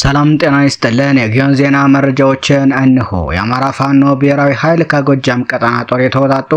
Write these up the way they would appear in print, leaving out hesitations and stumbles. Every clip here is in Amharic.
ሰላም ጤና ይስጥልን። የጊዮን ዜና መረጃዎችን እንሆ። የአማራ ፋኖ ብሔራዊ ኃይል ከጎጃም ቀጠና ጦር የተወጣጡ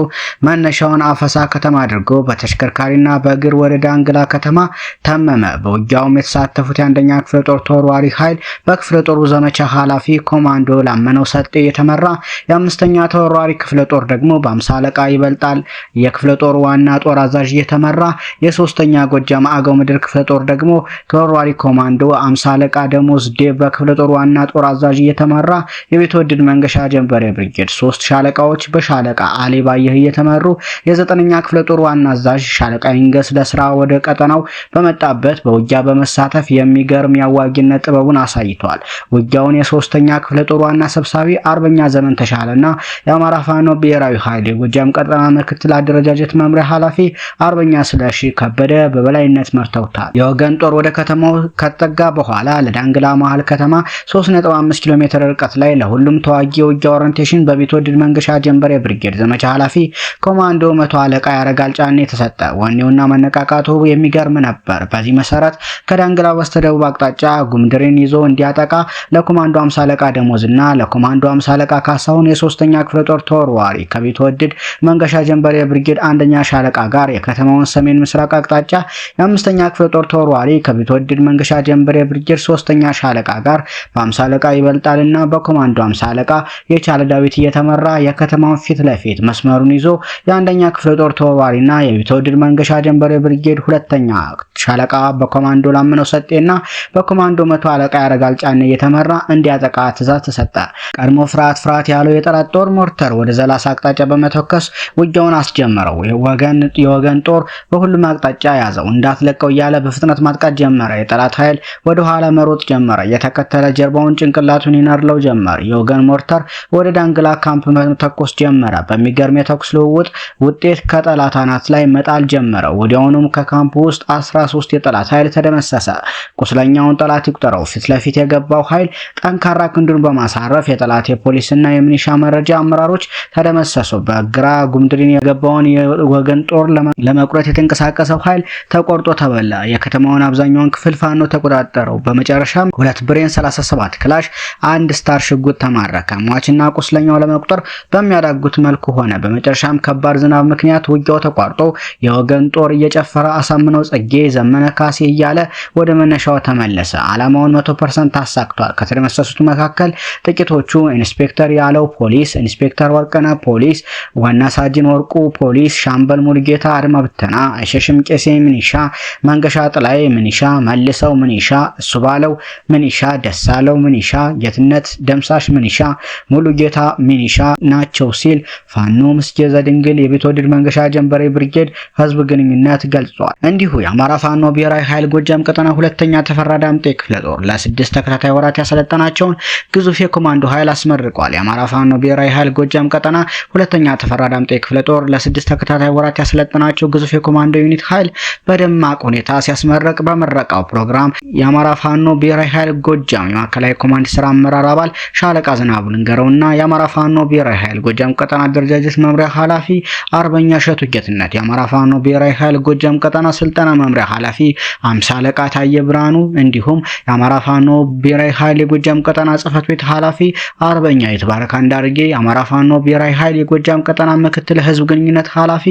መነሻውን አፈሳ ከተማ አድርጎ በተሽከርካሪና በእግር ወደ ዳንግላ ከተማ ተመመ። በውጊያውም የተሳተፉት የአንደኛ ክፍለ ጦር ተወርዋሪ ኃይል በክፍለ ጦሩ ዘመቻ ኃላፊ ኮማንዶ ላመነው ሰጤ የተመራ የአምስተኛ ተወርዋሪ ክፍለ ጦር ደግሞ በአምሳ አለቃ ይበልጣል የክፍለ ጦሩ ዋና ጦር አዛዥ የተመራ የሶስተኛ ጎጃም አገው ምድር ክፍለ ጦር ደግሞ ተወርዋሪ ኮማንዶ አምሳ አለቃ ደሞዝ በክፍለ ጦር ዋና ጦር አዛዥ የተመራ የቤትወደድ መንገሻ ጀንበሬ ብርጌድ 3 ሻለቃዎች በሻለቃ አሊ ባየህ የተመሩ የዘጠነኛ ክፍለ ጦር ዋና አዛዥ ሻለቃ ይንገስ ለስራ ወደ ቀጠናው በመጣበት በውጊያ በመሳተፍ የሚገርም ያዋጊነት ጥበቡን አሳይቷል። ውጊያውን የሶስተኛ ክፍለ ጦር ዋና ሰብሳቢ አርበኛ ዘመን ተሻለና የአማራ ፋኖ ብሔራዊ ኃይል የጎጃም ቀጠና ምክትል አደረጃጀት መምሪያ ኃላፊ አርበኛ ስለሺ ከበደ በበላይነት መርተውታል። የወገን ጦር ወደ ከተማው ከተጠጋ በኋላ ለዳንግላ መሃል ከተማ 3.5 ኪሎ ሜትር ርቀት ላይ ለሁሉም ተዋጊ የውጊያ ኦሪንቴሽን በቤትወደድ መንገሻ ጀንበሬ ብርጌድ ዘመቻ ኃላፊ ኮማንዶ መቶ አለቃ ያረጋል ጫኔ ተሰጠ። ወኔውና መነቃቃቱ የሚገርም ነበር። በዚህ መሰረት ከዳንግላ በስተደቡብ አቅጣጫ ጉምድሬን ይዞ እንዲያጠቃ ለኮማንዶ 50 አለቃ ደሞዝና ለኮማንዶ 50 አለቃ ካሳሁን የሶስተኛ ክፍለ ጦር ተወርዋሪ ከቤትወደድ መንገሻ ጀንበሬ ብርጌድ አንደኛ ሻለቃ ጋር የከተማውን ሰሜን ምስራቅ አቅጣጫ የአምስተኛ ክፍለ ጦር ተወርዋሪ ከቤትወደድ መንገሻ ጀንበሬ ብርጌድ ሶስተኛ ሻለቃ ጋር በ50 አለቃ ይበልጣልና በኮማንዶ 50 አለቃ የቻለ ዳዊት እየተመራ የከተማውን ፊት ለፊት መስመሩን ይዞ የአንደኛ ክፍለ ጦር ተወርዋሪና የቤትወደድ መንገሻ ጀንበሬ ብርጌድ ሁለተኛ ሻለቃ በኮማንዶ ላመነው ሰጤና በኮማንዶ መቶ አለቃ ያረጋል ጫኔ እየተመራ እንዲያጠቃ ትዕዛዝ ተሰጠ። ቀድሞ ፍርሃት ያለው የጠላት ጦር ሞርተር ወደ ዘላሳ አቅጣጫ በመተኮስ ውጊያውን አስጀመረው። የወገን ጦር በሁሉም አቅጣጫ ያዘው እንዳትለቀው እያለ በፍጥነት ማጥቃት ጀመረ። የጠላት ኃይል ወደ ኋላ መሮጥ ጀመረ። የተከተለ ጀርባውን ጭንቅላቱን ይነርለው ጀመረ። የወገን ሞርተር ወደ ዳንግላ ካምፕ መተኮስ ጀመረ። በሚገርም የተኩስ ልውውጥ ውጤት ከጠላት አናት ላይ መጣል ጀመረ። ወዲያውኑም ከካምፕ ውስጥ 13 የጠላት ኃይል ተደመሰሰ። ቁስለኛውን ጠላት ይቁጠረው። ፊት ለፊት የገባው ኃይል ጠንካራ ክንዱን በማሳረፍ የጠላት የፖሊስና የሚኒሻ መረጃ አመራሮች ተደመሰሱ። በግራ ጉምድሪን የገባውን የወገን ጦር ለመቁረጥ የተንቀሳቀሰው ኃይል ተቆርጦ ተበላ። የከተማውን አብዛኛውን ክፍል ፋኖ ተቆጣጠረው። በመጨረሻም 2 ብሬን 37 ክላሽ 1 ስታር ሽጉጥ ተማረከ። ሟችና ቁስለኛው ለመቁጠር በሚያዳጉት መልኩ ሆነ። በመጨረሻም ከባድ ዝናብ ምክንያት ውጊያው ተቋርጦ የወገን ጦር እየጨፈረ አሳምነው ጸጌ ዘመነ ካሴ እያለ ወደ መነሻው ተመለሰ። ዓላማውን 100% አሳክቷል። ከተደመሰሱት መካከል ጥቂቶቹ ኢንስፔክተር ያለው ፖሊስ፣ ኢንስፔክተር ወርቅነ ፖሊስ፣ ዋና ሳጅን ወርቁ ፖሊስ፣ ሻምበል ሙልጌታ አድማ ብተና፣ አይሸሽም ቄሴ ሚኒሻ፣ መንገሻ ጥላይ ሚኒሻ፣ መልሰው ሚኒሻ፣ እሱ ባለው ሚኒሻ፣ ደሳለው ሚኒሻ፣ ጌትነት ደምሳሽ ሚኒሻ፣ ሙሉ ጌታ ሚኒሻ ናቸው ሲል ፋኖ ምስጌዘ ድንግል የቤትወደድ መንገሻ ጀንበሬ ብርጌድ ህዝብ ግንኙነት ገልጿል። እንዲሁ የአማራ ፋኖ ብሔራዊ ኃይል ጎጃም ቀጠና ሁለተኛ ተፈራ ዳምጤ ክፍለ ጦር ለ6 ተከታታይ ወራት ያሰለጠናቸውን ግዙፍ የኮማንዶ ኃይል አስመርቋል። የአማራ ፋኖ ብሔራዊ ኃይል ጎጃም ቀጠና ሁለተኛ ተፈራ ዳምጤ ክፍለ ጦር ለ6 ተከታታይ ወራት ያሰለጠናቸው ግዙፍ የኮማንዶ ዩኒት ኃይል በደማቅ ሁኔታ ሲያስመረቅ በመረቃው ፕሮግራም የአማራ ፋኖ ብሔራዊ ኃይል ጎጃም የማዕከላዊ ኮማንድ ስራ አመራር አባል ሻለቃ ዝናቡ ልንገረውና የአማራ ፋኖ ብሔራዊ ኃይል ጎጃም ቀጠና አደረጃጀት መምሪያ ኃላፊ አርበኛ ሸቱ ጌትነት፣ የአማራ ፋኖ ብሔራዊ ኃይል ጎጃም ቀጠና ስልጠና መምሪያ ኃላፊ 50 አለቃ ታየ ብርሃኑ እንዲሁም የአማራ ፋኖ ብሔራዊ ኃይል የጎጃም ቀጠና ጽህፈት ቤት ኃላፊ አርበኛ ይትባረክ አንዳርጌ፣ የአማራ ፋኖ ብሔራዊ ኃይል የጎጃም ቀጠና ምክትል ህዝብ ግንኙነት ኃላፊ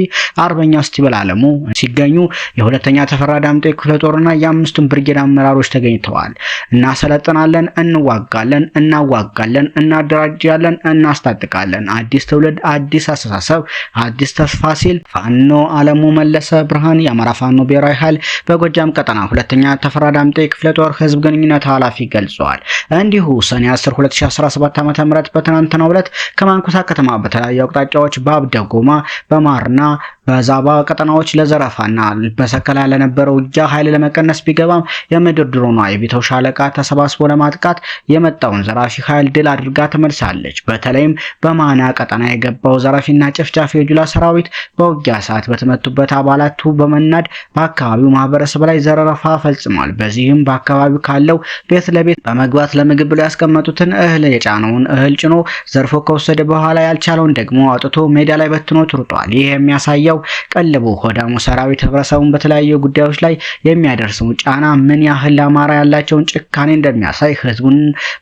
አርበኛ ስቲበል አለሙ ሲገኙ የሁለተኛ ተፈራ ዳምጤ ክፍለ ጦርና የአምስቱም ብርጌድ አመራሮች ተገኝተዋል። እናሰለጥናለን፣ እንዋጋለን፣ እናዋጋለን፣ እናደራጃለን፣ እናስታጥቃለን። አዲስ ትውልድ፣ አዲስ አስተሳሰብ፣ አዲስ ተስፋ ሲል ፋኖ አለሙ መለሰ ብርሃን የአማራ ፋኖ ብሔራዊ ኃይል በጎጃም ቀጠና ሁለተኛ ተፈራ ዳምጤ ክፍለ ጦር ህዝብ ግንኙነት ኃላፊ ገልጸዋል። እንዲሁ ሰኔ 10 2017 ዓ.ም በትናንትናው ዕለት ከማንኩሳ ከተማ በተለያዩ አቅጣጫዎች በአብደጎማ በማርና በዛባ ቀጠናዎች ለዘረፋና በሰከላ ለነበረው ውጊያ ኃይል ለመቀነስ ቢገባም የምድር ድሮኗ የቢተው ሻለቃ ተሰባስቦ ለማጥቃት የመጣውን ዘራፊ ኃይል ድል አድርጋ ተመልሳለች። በተለይም በማና ቀጠና የገባው ዘራፊና ጨፍጫፊ የጁላ ሰራዊት በውጊያ ሰዓት በተመቱበት አባላቱ በመናድ በአካባቢው ማህበረሰብ ላይ ዘረፋ ፈጽሟል። በዚህም በአካባቢው ካለው ቤት ለቤት በመግባት ለምግብ ብለው ያስቀመጡትን እህል የጫነውን እህል ጭኖ ዘርፎ ከወሰደ በኋላ ያልቻለውን ደግሞ አውጥቶ ሜዳ ላይ በትኖ ትሩጧል። ይህ የሚያሳየው ቀልቡ ሆዳሙ ሰራዊት ህብረተሰቡን በተለያዩ ጉዳዮች ላይ የሚያደርሰው ጫና ምን ያህል ለአማራ ያላቸውን ጭካኔ ጭካኔ እንደሚያሳይ ህዝቡን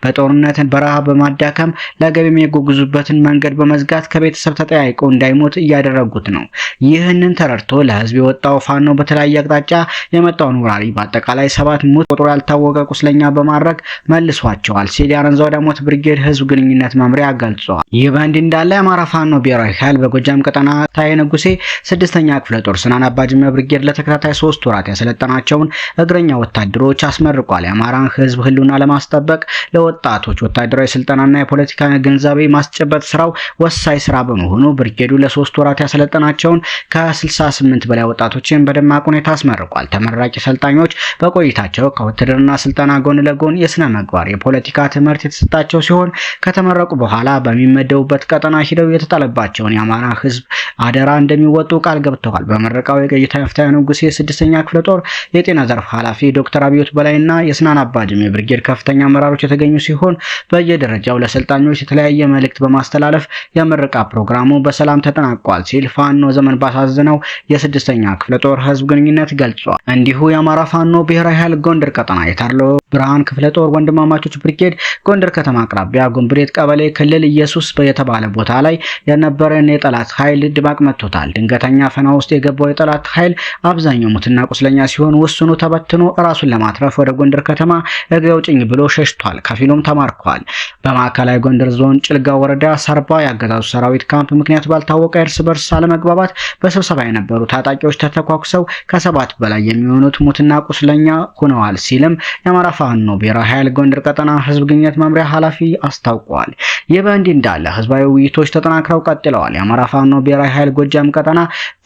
በጦርነት በረሃብ በማዳከም ለገቢ የሚጓጉዙበትን መንገድ በመዝጋት ከቤተሰብ ተጠያይቀው እንዳይሞት እያደረጉት ነው። ይህንን ተረድቶ ለህዝብ የወጣው ፋኖ በተለያየ አቅጣጫ የመጣውን ወራሪ በአጠቃላይ 7 ሙት ቁጥሩ ያልታወቀ ቁስለኛ በማድረግ መልሷቸዋል ሲል የአረንዛው ዳሞት ብርጌድ ህዝብ ግንኙነት መምሪያ ገልጿል። ይህ በእንዲህ እንዳለ የአማራ ፋኖ ብሔራዊ ኃይል በጎጃም ቀጠና ታዬ ንጉሴ 6ኛ ክፍለ ጦር ስናን አባጅሜ ብርጌድ ለተከታታይ 3 ወራት ያሰለጠናቸውን እግረኛ ወታደሮች አስመርቋል። የአማራን ህዝብ ህልውና ለማስጠበቅ ለወጣቶች ወታደራዊ ስልጠናና የፖለቲካ ግንዛቤ ማስጨበጥ ስራው ወሳኝ ስራ በመሆኑ ብርጌዱ ለ3 ወራት ያሰለጠናቸውን ከ68 በላይ ወጣቶችን በደማቅ ሁኔታ አስመርቋል። ተመራቂ ሰልጣኞች በቆይታቸው ከውትድርና ስልጠና ጎን ለጎን የስነ ምግባር የፖለቲካ ትምህርት የተሰጣቸው ሲሆን ከተመረቁ በኋላ በሚመደቡበት ቀጠና ሂደው የተጣለባቸውን የአማራ ህዝብ አደራ እንደሚወጡ ቃል ገብተዋል። በመረቃው የቀይታ ታዬ ንጉሴ 6ኛ ክፍለ ጦር የጤና ዘርፍ ኃላፊ ዶክተር አብዮት በላይና የስናን አባጅሜ ብርጌድ ከፍተኛ አመራሮች የተገኙ ሲሆን በየደረጃው ለሰልጣኞች የተለያየ መልእክት በማስተላለፍ የምረቃ ፕሮግራሙ በሰላም ተጠናቋል ሲል ፋኖ ዘመን ባሳዝነው የ6ኛ ክፍለ ጦር ህዝብ ግንኙነት ገልጿል። እንዲሁ የአማራ ፋኖ ብሔራዊ ኃይል ጎንደር ቀጠና የታርሎ ብርሃን ክፍለ ጦር ወንድማማቾች ብርጌድ ጎንደር ከተማ አቅራቢያ ጎንብሬት ቀበሌ ክልል ኢየሱስ የተባለ ቦታ ላይ የነበረን የጠላት ኃይል ድባቅ መጥቶታል። ድንገተኛ ፈና ውስጥ የገባው የጠላት ኃይል አብዛኛው ሙትና ቁስለኛ ሲሆን ውስኑ ተበትኖ ራሱን ለማትረፍ ወደ ጎንደር ከተማ እግሬ አውጭኝ ብሎ ሸሽቷል። ከፊሉም ተማርኳል። በማዕከላዊ ጎንደር ዞን ጭልጋ ወረዳ ሰርባ ያገዛዙ ሰራዊት ካምፕ ምክንያት ባልታወቀ እርስ በርስ አለመግባባት በስብሰባ የነበሩ ታጣቂዎች ተተኳኩሰው ከ7 በላይ የሚሆኑት ሙትና ቁስለኛ ሆነዋል ሲልም የአማራ ፋኖ ብሔራዊ ኃይል ጎንደር ቀጠና ህዝብ ግንኙነት መምሪያ ኃላፊ አስታውቋል። ይህ በእንዲህ እንዳለ ህዝባዊ ውይይቶች ተጠናክረው ቀጥለዋል። የአማራ ፋኖ ብሔራዊ ኃይል ጎጃም ቀጠና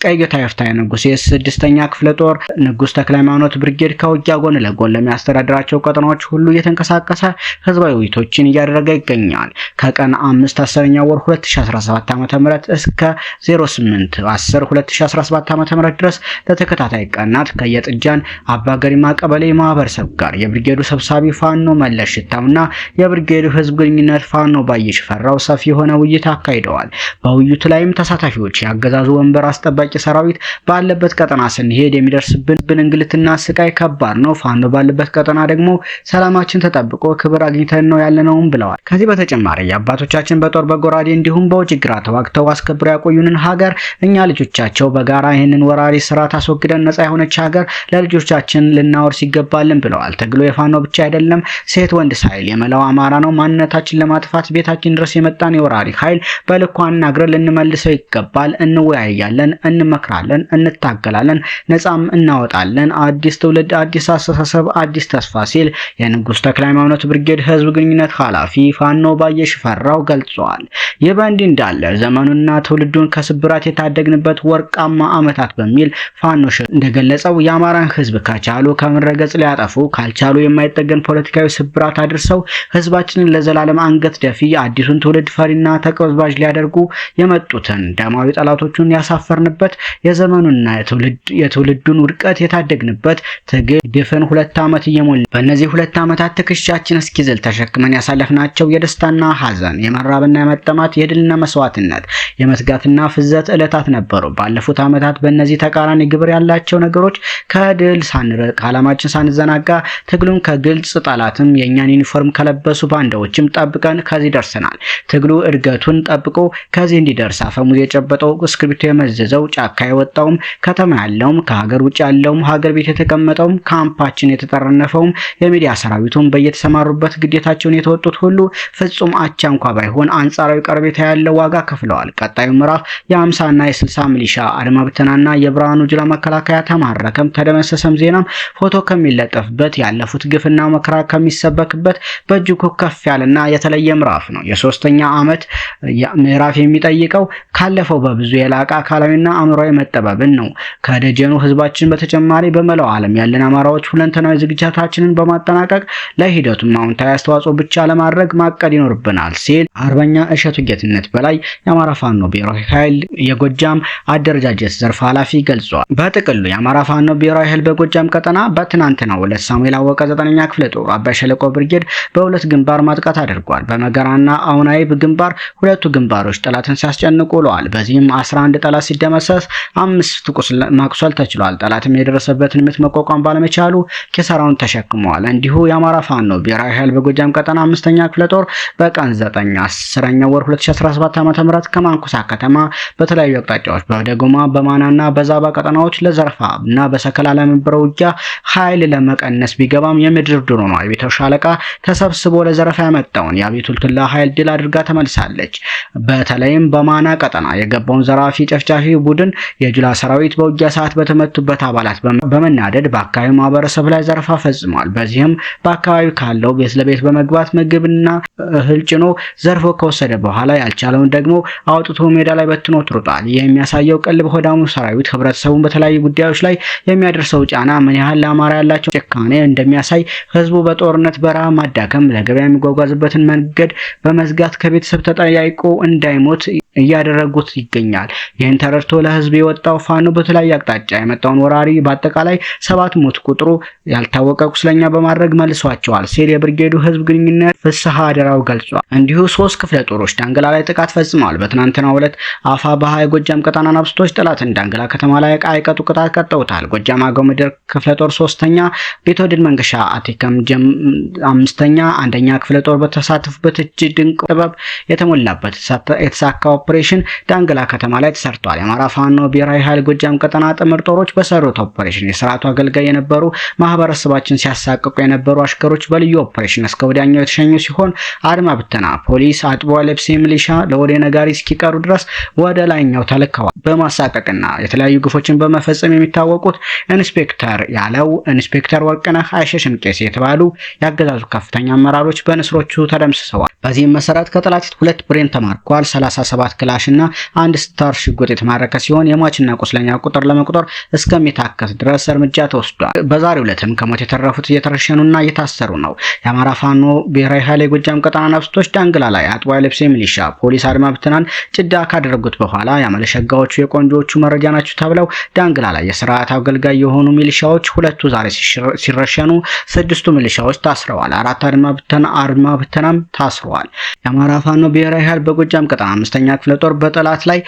ቀይታ ታዬ ንጉሴ 6ኛ ክፍለ ጦር ንጉስ ተክለ ሃይማኖት ብርጌድ ከውጊያ ጎን ለጎን ለሚያስተዳድራቸው ቀጠናዎች ሁሉ እየተንቀሳቀሰ ህዝባዊ ውይይቶችን እያደረገ ይገኛል። ከቀን 5/10ኛ ወር 2017 ዓ.ም እስከ 08/10/2017 ዓ.ም ድረስ ለተከታታይ ቀናት ከየጥጃን አባገሪማ ቀበሌ ማህበረሰብ ጋር የብርጌዱ ሰብሳቢ ፋኖ መለስ ሽታውና የብርጌዱ ህዝብ ግንኙነት ፋኖ ባይሽ ፈራው ሰፊ የሆነ ውይይት አካሂደዋል። በውይይቱ ላይም ተሳታፊዎች ያገዛዙ ወንበር አስጠባቂ ሰራዊት ባለበት ቀጠና ስንሄድ የሚደርስብን እንግልትና ስቃይ ከባድ ነው። ፋኖ ባለበት ቀጠና ደግሞ ሰላማችን ተጠብቆ ክብር አግኝተን ነው ያለነውም ብለዋል። ከዚህ በተጨማሪ የአባቶቻችን በጦር በጎራዴ እንዲሁም በውጅግራ ተዋግተው አስከብረው ያቆዩንን ሀገር እኛ ልጆቻቸው በጋራ ይህንን ወራሪ ስርዓት አስወግደን ነፃ የሆነች ሀገር ለልጆቻችን ልናወርስ ይገባልን ብለዋል። ትግሉ የፋኖ ብቻ አይደለም፣ ሴት ወንድ ሳይል የመላው አማራ ነው። ማንነታችን ለማጥፋት ቤታችን ድረስ የመጣን የወራሪ ኃይል በልኩ አናግረን ልንመልሰው ይገባል። እንወያያለን፣ እንመክራለን፣ እንታገላለን፣ ነፃም እናወጣለን። አዲስ ትውልድ፣ አዲስ አስተሳሰብ፣ አዲስ ተስፋ ሲል የንጉስ ተክለ ሃይማኖት ብርጌድ ህዝብ ግንኙነት ኃላፊ ፋኖ ባይሽ ፈራው ገልጿል። ይህ በእንዲህ እንዳለ ዘመኑና ትውልዱን ከስብራት የታደግንበት ወርቃማ ዓመታት በሚል ፋኖ እንደገለጸው የአማራን ህዝብ ከቻሉ ከምድረገጽ ሊያጠፉ ካልቻሉ የማይጠገን ፖለቲካዊ ስብራት አድርሰው ህዝባችንን ለዘላለም አንገት ደፊ አዲሱን ትውልድ ፈሪና ተቀዝባዥ ሊያደርጉ የመጡትን ደማዊ ጠላቶቹን ያሳፈርንበት የዘመኑና የትውልዱን ውድቀት የታደግንበት ትግል ድፍን 2 ዓመት እየሞላ በእነዚህ 2 ዓመታት ትከሻችን እስኪዝል ተሸክመን ያሳለፍናቸው የደስታና ሐዘን፣ የመራብና የመጠማት፣ የድልና መስዋዕትነት፣ የመትጋትና ፍዘት ዕለታት ነበሩ። ባለፉት ዓመታት በእነዚህ ተቃራኒ ግብር ያላቸው ነገሮች ከድል ሳንርቅ ዓላማችን ሳንዘናጋ ትግሉን ከግልጽ ጠላትም የኛን ዩኒፎርም ከለበሱ ባንዳዎችም ጠብቀን ከዚህ ደርሰናል። ትግሉ እድገቱን ጠብቆ ከዚህ እንዲደርስ አፈሙዝ የጨበጠው እስክሪብቶ የመዘዘው ጫካ የወጣውም ከተማ ያለውም ከሀገር ውጭ ያለውም ሀገር ቤት የተቀመጠውም ካምፓችን የተጠረነፈውም የሚዲያ ሰራዊቱን በየተሰማሩበት ግዴታቸውን የተወጡት ሁሉ ፍጹም አቻ እንኳ ባይሆን አንጻራዊ ቀረቤታ ያለው ዋጋ ከፍለዋል። ቀጣዩ ምዕራፍ የ50 እና የ60 ሚሊሻ አድማ ብተናና የብርሃኑ ጁላ መከላከያ ተማረከም ተደመሰሰም ዜናም ፎቶ ከሚለጠፍበት ያለፉት ግፍና መከራ ከሚሰበክበት በእጅጉ ከፍ ያለና የተለየ ምዕራፍ ነው። የ3ኛ ዓመት ምዕራፍ የሚጠይቀው ካለፈው በብዙ የላቀ አካላዊና አእምሮአዊ መጠበብን ነው። ከደጀኑ ህዝባችን በተጨማሪ በመላው ዓለም ያለን አማራዎች ሁለንተናዊ ዝግጅታችንን በማጠናቀቅ ለሂደቱም አዎንታዊ አስተዋጽኦ ብቻ ለማድረግ ማቀድ ይኖርብናል ሲል አርበኛ እሸቱ ጌትነት በላይ የአማራ ፋኖ ብሔራዊ ኃይል የጎጃም አደረጃጀት ዘርፍ ኃላፊ ገልጿል። በጥቅሉ የአማራ ፋኖ ብሔራዊ ኃይል በጎጃም ቀጠና በትናንትናው ዕለት ሳሙኤል አወቀ 9ኛ ክፍለ ጦር አባይ ሸለቆ ብርጌድ በሁለት ግንባር ማጥቃት አድርጓል። በመገራና አሁናይብ ግንባር ሁለቱ ግንባሮች ጠላትን ሲያስጨንቁ ውለዋል። በዚህም 11 ጠላት ሲደመሰስ በመደምሰስ 5 ማቁሰል ተችሏል። ጠላትም የደረሰበትን ምት መቋቋም ባለመቻሉ ኪሳራውን ተሸክመዋል። እንዲሁ የአማራ ፋኖ ብሔራዊ ኃይል በጎጃም ቀጠና 5ኛ ክፍለ ጦር በቀን 9/10 ወር 2017 ዓ.ም ከማንኩሳ ከተማ በተለያዩ አቅጣጫዎች በደጎማ በማናና በዛባ ቀጠናዎች ለዘርፋ እና በሰከላ ለነበረው ውጊያ ኃይል ለመቀነስ ቢገባም የምድር ድሮ ነው የቤተው ሻለቃ ተሰብስቦ ለዘረፋ ያመጣውን የአቤቱል ትላ ኃይል ድል አድርጋ ተመልሳለች። በተለይም በማና ቀጠና የገባውን ዘራፊ ጨፍጫፊ ቡድን የጁላ ሰራዊት በውጊያ ሰዓት በተመቱበት አባላት በመናደድ በአካባቢው ማህበረሰብ ላይ ዘረፋ ፈጽሟል። በዚህም በአካባቢው ካለው ቤት ለቤት በመግባት ምግብና እህል ጭኖ ዘርፎ ከወሰደ በኋላ ያልቻለውን ደግሞ አውጥቶ ሜዳ ላይ በትኖ ትሩጣል። ይህ የሚያሳየው ቅልብ ሆዳሙ ሰራዊት ህብረተሰቡን በተለያዩ ጉዳዮች ላይ የሚያደርሰው ጫና ምን ያህል ለአማራ ያላቸው ጭካኔ እንደሚያሳይ ህዝቡ በጦርነት በረሃብ ማዳከም ለገበያ የሚጓጓዝበትን መንገድ በመዝጋት ከቤተሰብ ተጠያይቆ እንዳይሞት እያደረጉት ይገኛል። ይህን ተረድቶ ለህዝብ የወጣው ፋኖ በተለያየ አቅጣጫ የመጣውን ወራሪ በአጠቃላይ 7 ሞት ቁጥሩ ያልታወቀ ቁስለኛ በማድረግ መልሷቸዋል ሲል የብርጌዱ ህዝብ ግንኙነት ፍስሐ አደራው ገልጿል። እንዲሁ 3 ክፍለ ጦሮች ዳንግላ ላይ ጥቃት ፈጽመዋል። በትናንትናው ዕለት አፋባሃ የጎጃም ቀጠና ናብስቶች ጠላትን ዳንግላ ከተማ ላይ አይቀጡ ቅጣት ቀጠውታል። ጎጃም አገው ምድር ክፍለ ጦር 3ኛ ቤተወድድ መንገሻ አቲከም 5ኛ 1ኛ ክፍለ ጦር በተሳተፉበት እጅግ ድንቅ ጥበብ የተሞላበት የተሳካ ኦፕሬሽን ዳንግላ ከተማ ላይ ተሰርቷል። የአማራ ፋኖ ብሔራዊ ኃይል ጎጃም ቀጠና ጥምር ጦሮች በሰሩት ኦፕሬሽን የስርዓቱ አገልጋይ የነበሩ ማህበረሰባችን ሲያሳቅቁ የነበሩ አሽከሮች በልዩ ኦፕሬሽን እስከ ወዲያኛው የተሸኙ ሲሆን አድማ ብተና፣ ፖሊስ፣ አጥቦ ለብሴ ሚሊሻ ለወሬ ነጋሪ እስኪቀሩ ድረስ ወደ ላይኛው ተልከዋል። በማሳቀቅና የተለያዩ ግፎችን በመፈጸም የሚታወቁት ኢንስፔክተር ያለው፣ ኢንስፔክተር ወርቅነህ አይሸሽም ቄስ የተባሉ ያገዛዙ ከፍተኛ አመራሮች በንስሮቹ ተደምስሰዋል። በዚህም መሰረት ከጠላት 2 ብሬን ተማርኳል። 37 ክላሽ እና 1 ስታር ሽጉጥ የተማረከ ሲሆን የሟችና ቁስለኛ ቁጥር ለመቁጠር እስከሚታከት ድረስ እርምጃ ተወስዷል። በዛሬው ዕለትም ከሞት የተረፉት እየተረሸኑና እየታሰሩ ነው። የአማራ ፋኖ ብሔራዊ ኃይል የጎጃም ቀጠና ናብስቶች ዳንግላ ላይ አጥቦ ለብሴ ሚሊሻ፣ ፖሊስ፣ አድማ ብተናን ጭዳ ካደረጉት በኋላ ያመለሸጋዎቹ የቆንጆቹ መረጃ ናቸው ተብለው ዳንግላ ላይ የስርዓት አገልጋይ የሆኑ ሚሊሻዎች 2ቱ ዛሬ ሲረሸኑ 6ቱ ሚሊሻዎች ታስረዋል። 4 አድማ ብተናም ታስረዋል። የአማራ ፋኖ ብሔራዊ ኃይል በጎጃም ቀጠና 5ኛ ክፍለ ጦር በጠላት ላይ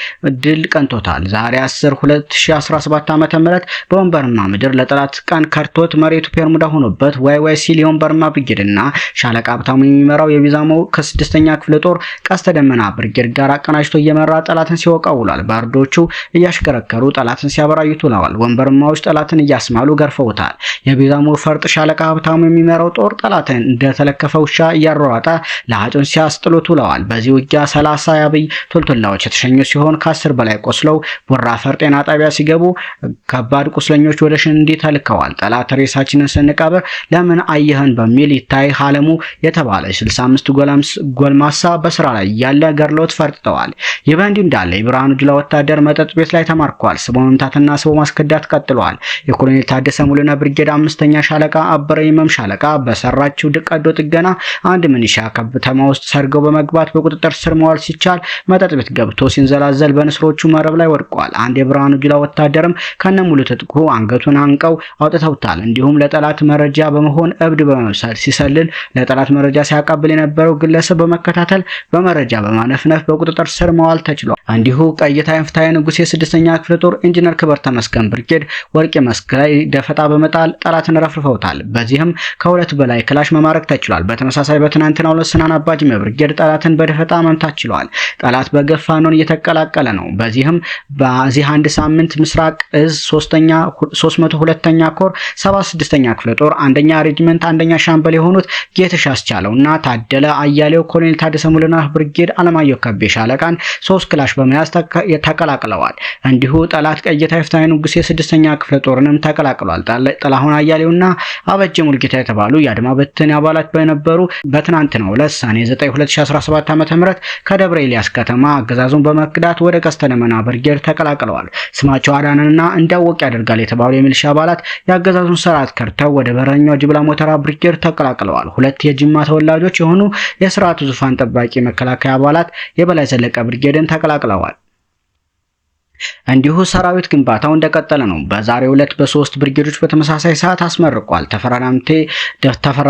ድል ቀንቶታል። ዛሬ 10/2017 ዓ.ም በወንበርማ ምድር ለጠላት ቀን ከርቶት መሬቱ ፔርሙዳ ሆኖበት ዋይ ሲል የወንበርማ ብርጌድና ሻለቃ ሀብታሙ የሚመራው የቢዛሞ ከ6ኛ ክፍለ ጦር ቀስተ ደመና ብርጌድ ጋር አቀናጅቶ እየመራ ጠላትን ሲወቃ ውሏል። ባርዶቹ እያሽከረከሩ ጠላትን ሲያበራዩት ውለዋል። ወንበርማዎች ጠላትን እያስማሉ ገርፈውታል። የቢዛሞ ፈርጥ ሻለቃ ሀብታሙ የሚመራው ጦር ጠላትን እንደተለከፈ ውሻ እያሯሯጠ ለአጩን ሲያስጥሉት ውለዋል። በዚህ ውጊያ 30 የአብይ ቶልቶላዎች የተሸኙ ሲሆን ከ10 በላይ ቆስለው ቦራፈር ጤና ጣቢያ ሲገቡ ከባድ ቁስለኞች ወደ ሽንዲ ተልከዋል። ጠላት ሬሳችንን ስንቀብር ለምን አየህን በሚል ይታይ አለሙ የተባለ 65 ጎልማሳ በስራ ላይ ያለ ገርሎት ፈርጥተዋል። ይህ በእንዲህ እንዳለ የብርሃኑ ጁላ ወታደር መጠጥ ቤት ላይ ተማርኳል። ስቦ መምታትና ስቦ ማስከዳት ቀጥሏል። የኮሎኔል ታደሰ ሙሉና ብርጌድ 5ኛ ሻለቃ አበረ ይመም ሻለቃ በሰራችው ቀዶ ጥገና አንድ ሚኒሻ ከተማ ውስጥ ሰርገው በመግባት በቁጥጥር ስር መዋል ሲቻል መጠጥ ቤት ገብቶ ሲንዘላዘል በንስሮቹ መረብ ላይ ወድቋል። አንድ የብርሃኑ ጁላ ወታደርም ከነሙሉ ትጥቁ አንገቱን አንቀው አውጥተውታል። እንዲሁም ለጠላት መረጃ በመሆን እብድ በመምሰል ሲሰልል ለጠላት መረጃ ሲያቀብል የነበረው ግለሰብ በመከታተል በመረጃ በማነፍነፍ በቁጥጥር ስር መዋል ተችሏል። እንዲሁ ቀይታ ፍታዬ ንጉሴ 6ኛ ክፍለ ጦር ኢንጂነር ክብር ተመስገን ብርጌድ ወርቄ መስክ ላይ ደፈጣ በመጣል ጠላትን ረፍርፈውታል። በዚህም ከ2 በላይ ክላሽ መማረክ ተችሏል። በተመሳሳይ በትናንትናው ዕለት ስናን አባጅሜ ብርጌድ ጠላትን በደፈጣ መምታት ችሏል። ጠላት በገፍ ፋኖን እየተቀላቀለ ነው። በዚህም በዚህ አንድ ሳምንት ምስራቅ እዝ 302ኛ ኮር 76ኛ ክፍለ ጦር 1ኛ ሬጂመንት 1ኛ ሻምበል የሆኑት ጌትሽ አስቻለውና ታደለ አያሌው ኮሎኔል ታደሰ ሙሉና ብርጌድ አለማየሁ ከቤ ሻለቃን 3 ክላሽ በመያዝ ተቀላቅለዋል። እንዲሁ ጠላት ቀይታ ፍታዬ ንጉሴ 6ኛ ክፍለ ጦርንም ተቀላቅሏል። ጥላሁን አያሌውና አበጀ ሙልጌታ የተባሉ የአድማ በትን አባላት በነበሩ በትናንትናው ዕለት ሰኔ 9 2017 ዓ.ም ከደብረ ኤልያስ ከተማ አገዛዙን በመክዳት ወደ ቀስተ ደመና ብርጌድ ተቀላቅለዋል። ስማቸው አዳነንና እንዳወቅ ያደርጋል የተባሉ የሚሊሻ አባላት የአገዛዙን ሰራዊት ከርተው ወደ በረኛው ጅብላ ሞተራ ብርጌድ ተቀላቅለዋል። 2 የጅማ ተወላጆች የሆኑ የስርዓቱ ዙፋን ጠባቂ መከላከያ አባላት የበላይ ዘለቀ ብርጌድን ተቀላቅለዋል። እንዲሁ ሰራዊት ግንባታው እንደቀጠለ ነው። በዛሬው ዕለት በ3 ብርጌዶች በተመሳሳይ ሰዓት አስመርቋል። ተፈራ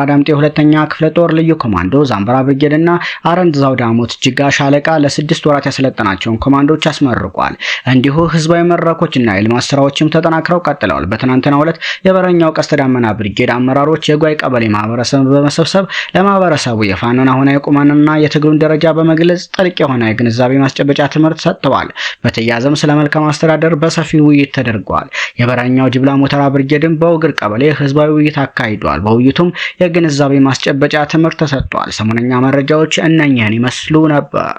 ዳምጤ ሁለተኛ ክፍለ ጦር ልዩ ኮማንዶ ዛምበራ ብርጌድ እና አረንዛው ዳሞት ጅጋ ሻለቃ ለ6 ወራት ያሰለጠናቸውን ኮማንዶች አስመርቋል። እንዲሁ ህዝባዊ መድረኮችና የልማት ስራዎችም ተጠናክረው ቀጥለዋል። በትናንትናው ዕለት የበረኛው ቀስተ ዳመና ብርጌድ አመራሮች የጓይ ቀበሌ ማህበረሰብ በመሰብሰብ ለማህበረሰቡ የፋኖን አሁናዊ ቁመናና የትግሉን ደረጃ በመግለጽ ጥልቅ የሆነ የግንዛቤ ማስጨበጫ ትምህርት ሰጥተዋል። በተያያዘም ስለ መልካም አስተዳደር በሰፊው ውይይት ተደርጓል። የበረኛው ጅብላ ሞተራ ብርጌድም በውግር ቀበሌ ህዝባዊ ውይይት አካሂዷል። በውይይቱም የግንዛቤ ማስጨበጫ ትምህርት ተሰጥቷል። ሰሞነኛ መረጃዎች እነኚህን ይመስሉ ነበር።